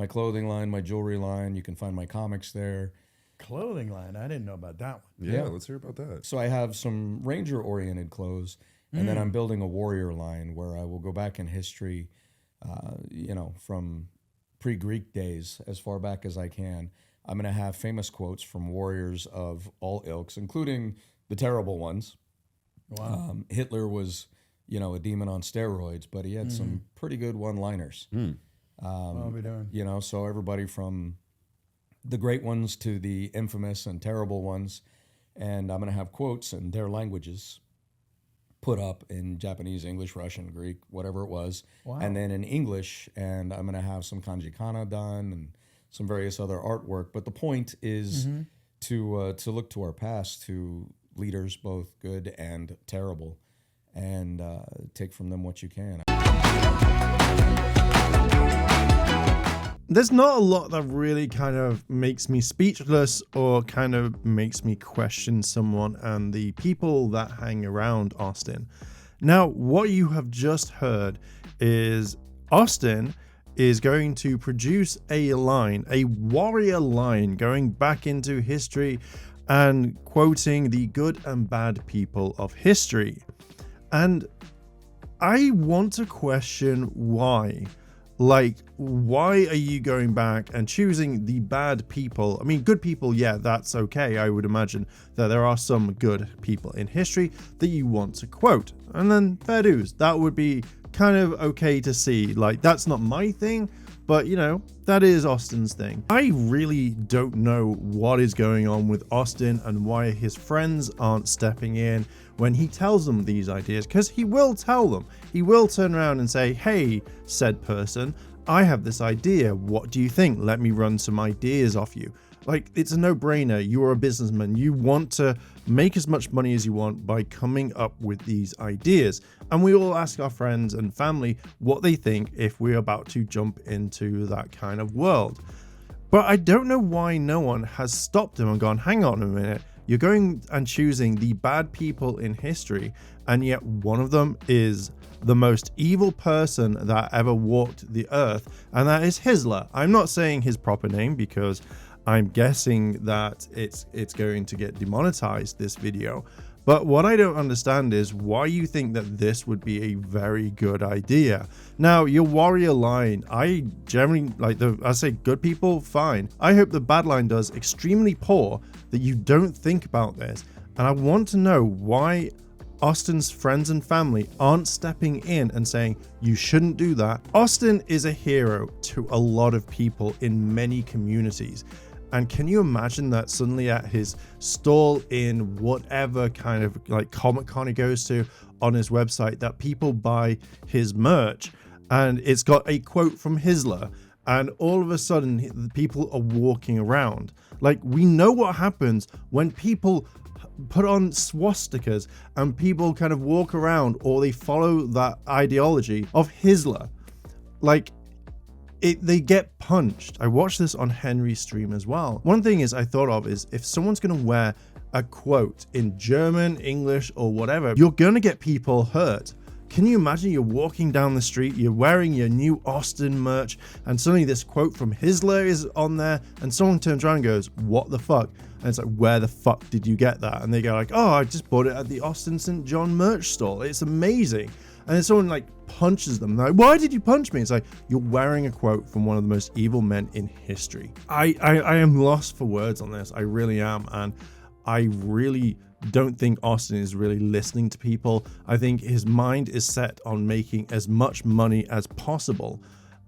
my clothing line, my jewelry line. You can find my comics there. Clothing line. I didn't know about that one. Yeah, let's hear about that. So I have some Ranger-oriented clothes, and then I'm building a warrior line where I will go back in history, from pre-Greek days as far back as I can. I'm going to have famous quotes from warriors of all ilks, including the terrible ones. Wow. Hitler was, a demon on steroids, but he had some pretty good one-liners. What are we doing? So everybody from the great ones to the infamous and terrible ones. And I'm going to have quotes in their languages put up in Japanese, English, Russian, Greek, whatever it was. Wow. And then in English, and I'm going to have some kanji kana done and some various other artwork. But the point is to look to our past, to leaders, both good and terrible, and take from them what you can. There's not a lot that really kind of makes me speechless or kind of makes me question someone and the people that hang around Austin. Now, what you have just heard is Austin is going to produce a line, a warrior line, going back into history and quoting the good and bad people of history. And I want to question why. Like, why are you going back and choosing the bad people? I mean, good people, yeah, that's okay. I would imagine that there are some good people in history that you want to quote. And then fair dues, that would be kind of okay to see. Like, that's not my thing, but that is Austin's thing. I really don't know what is going on with Austin and why his friends aren't stepping in when he tells them these ideas, because he will tell them. He will turn around and say, hey, said person, I have this idea. What do you think? Let me run some ideas off you. Like, it's a no-brainer. You are a businessman. You want to make as much money as you want by coming up with these ideas. And we all ask our friends and family what they think if we're about to jump into that kind of world. But I don't know why no one has stopped him and gone, hang on a minute. You're going and choosing the bad people in history, and yet one of them is the most evil person that ever walked the earth, and that is Hitler. I'm not saying his proper name because I'm guessing that it's going to get demonetized, this video. But what I don't understand is why you think that this would be a very good idea. Now, your warrior line, I generally I say good people, fine. I hope the bad line does extremely poor that you don't think about this. And I want to know why Austin's friends and family aren't stepping in and saying, you shouldn't do that. Austin is a hero to a lot of people in many communities. And can you imagine that suddenly at his stall in whatever kind of like Comic-Con he goes to on his website, that people buy his merch and it's got a quote from Hitler, and all of a sudden people are walking around. Like, we know what happens when people put on swastikas and people kind of walk around or they follow that ideology of Hitler. Like, they get punched. I watched this on Henry's stream as well. One thing I thought of is if someone's going to wear a quote in German, English, or whatever, you're going to get people hurt. Can you imagine you're walking down the street, you're wearing your new Austin merch, and suddenly this quote from Hitler is on there, and someone turns around and goes, what the fuck? And it's like, where the fuck did you get that? And they go like, oh, I just bought it at the Austin St. John merch stall. It's amazing. And then someone like punches them. They're like, why did you punch me? It's like, you're wearing a quote from one of the most evil men in history. I am lost for words on this. I really am. And I really don't think Austin is really listening to people. I think his mind is set on making as much money as possible.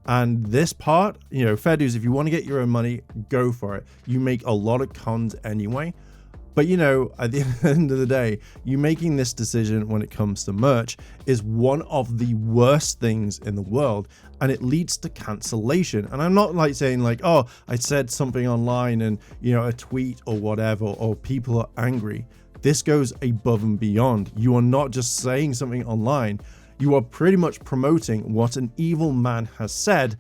And this part, fair dues, if you want to get your own money, go for it. You make a lot of cons anyway. But at the end of the day, you making this decision when it comes to merch is one of the worst things in the world, and it leads to cancellation. And I'm not like saying like, oh, I said something online and, a tweet or whatever, or people are angry. This goes above and beyond. You are not just saying something online. You are pretty much promoting what an evil man has said.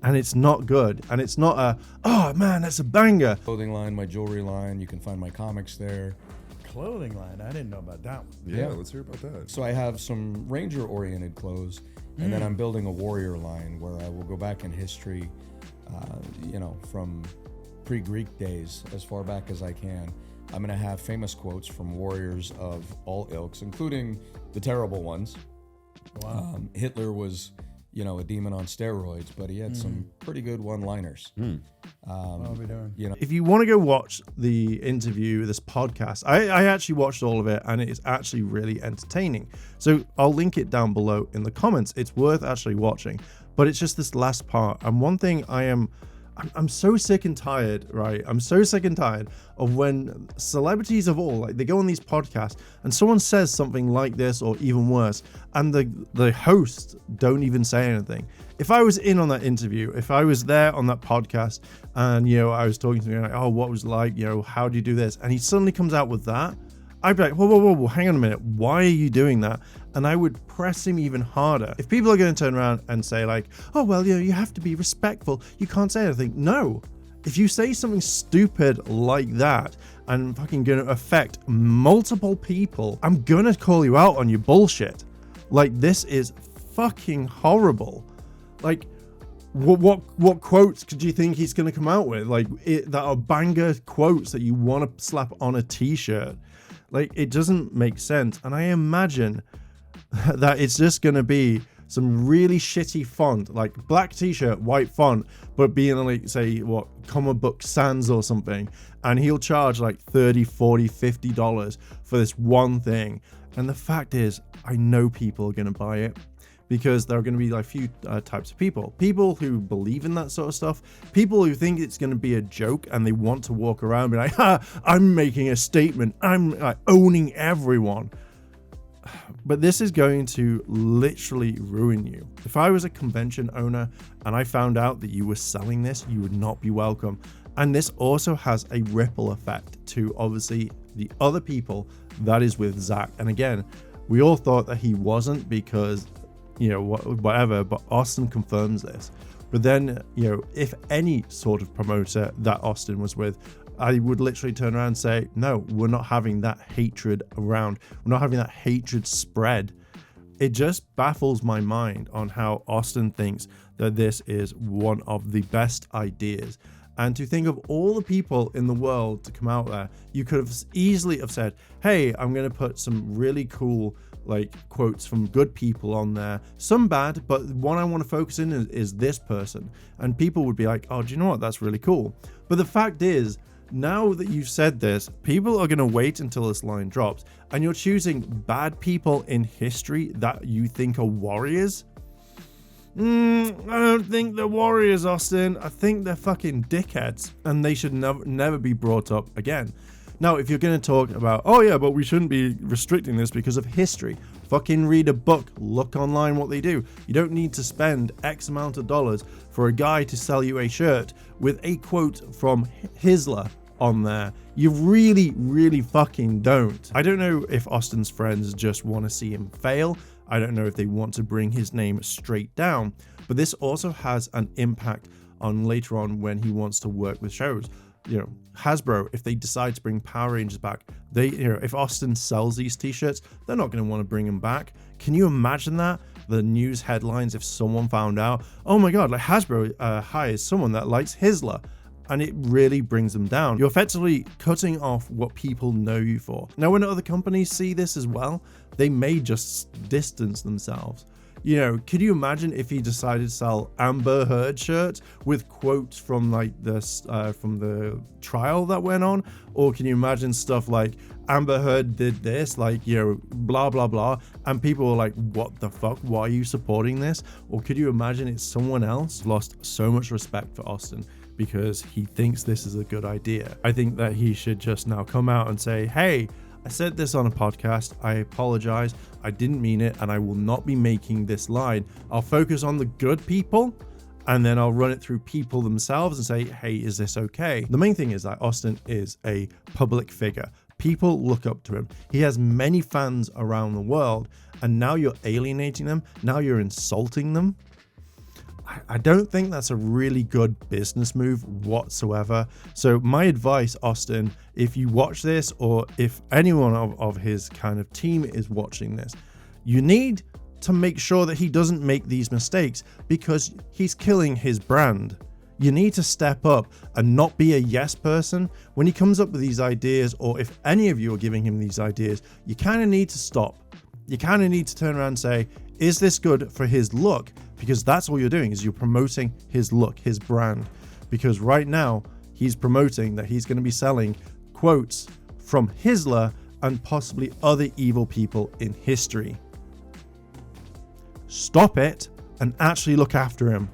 And it's not good. And it's not oh man, that's a banger. Clothing line, my jewelry line. You can find my comics there. Clothing line. I didn't know about that one. Yeah, let's hear about that. So I have some Ranger-oriented clothes, and then I'm building a warrior line where I will go back in history, from pre-Greek days, as far back as I can. I'm going to have famous quotes from warriors of all ilks, including the terrible ones. Wow. Hitler was, a demon on steroids, but he had some pretty good one-liners. What are we doing? If you want to go watch the interview, this podcast, I actually watched all of it and it's actually really entertaining. So I'll link it down below in the comments. It's worth actually watching, but it's just this last part. And one thing I'm so sick and tired, right? I'm so sick and tired of when celebrities of all, like they go on these podcasts and someone says something like this or even worse, and the host don't even say anything. If I was in on that interview, if I was there on that podcast and, I was talking to him like, oh, what was it like, how do you do this? And he suddenly comes out with that, I'd be like, whoa, hang on a minute. Why are you doing that? And I would press him even harder. If people are going to turn around and say like, oh, well, you have to be respectful. You can't say anything. No. If you say something stupid like that and fucking going to affect multiple people, I'm going to call you out on your bullshit. Like, this is fucking horrible. Like, what quotes could you think he's going to come out with? Like, that are banger quotes that you want to slap on a t-shirt. Like, it doesn't make sense. And I imagine that it's just going to be some really shitty font, like black t-shirt, white font, but being like, say, comic book sans or something. And he'll charge like $30, $40, $50 for this one thing. And the fact is, I know people are going to buy it. Because there are going to be like a few types of people. People who believe in that sort of stuff. People who think it's going to be a joke and they want to walk around and be like, I'm making a statement. I'm owning everyone. But this is going to literally ruin you. If I was a convention owner and I found out that you were selling this, you would not be welcome. And this also has a ripple effect to obviously the other people that is with Zach. And again, we all thought that he wasn't because whatever, but Austin confirms this. But then, if any sort of promoter that Austin was with, I would literally turn around and say, no, we're not having that hatred around. We're not having that hatred spread. It just baffles my mind on how Austin thinks that this is one of the best ideas. And to think of all the people in the world to come out there, you could have easily have said, hey, I'm going to put some really cool quotes from good people on there, some bad, but one I want to focus in is this person. And people would be like, oh, do you know what? That's really cool. But the fact is, now that you've said this, people are going to wait until this line drops, and you're choosing bad people in history that you think are warriors. I don't think they're warriors, Austin. I think they're fucking dickheads, and they should never be brought up again. Now, if you're going to talk about, oh yeah, but we shouldn't be restricting this because of history, fucking read a book, look online what they do. You don't need to spend X amount of dollars for a guy to sell you a shirt with a quote from Hitler on there. You really, really fucking don't. I don't know if Austin's friends just want to see him fail. I don't know if they want to bring his name straight down, but this also has an impact on later on when he wants to work with shows. Hasbro, if they decide to bring Power Rangers back, if Austin sells these t-shirts, they're not going to want to bring them back. Can you imagine that? The news headlines if someone found out, oh my god, like Hasbro hires someone that likes Hitler, and it really brings them down. You're effectively cutting off what people know you for. Now, when other companies see this as well, they may just distance themselves. Could you imagine if he decided to sell Amber Heard shirts with quotes from from the trial that went on? Or can you imagine stuff like Amber Heard did this, blah, blah, blah. And people were like, what the fuck? Why are you supporting this? Or could you imagine it's someone else? Lost so much respect for Austin because he thinks this is a good idea. I think that he should just now come out and say, hey, I said this on a podcast, I apologize, I didn't mean it, and I will not be making this line. I'll focus on the good people, and then I'll run it through people themselves and say, hey, is this okay? The main thing is that Austin is a public figure. People look up to him. He has many fans around the world, and now you're alienating them, now you're insulting them. I don't think that's a really good business move whatsoever. So my advice, Austin, if you watch this or if anyone of his kind of team is watching this, you need to make sure that he doesn't make these mistakes because he's killing his brand. You need to step up and not be a yes person. When he comes up with these ideas, or if any of you are giving him these ideas, you kind of need to stop. You kind of need to turn around and say, is this good for his look? Because that's all you're doing, is you're promoting his look, his brand. Because right now, he's promoting that he's going to be selling quotes from Hitler and possibly other evil people in history. Stop it and actually look after him.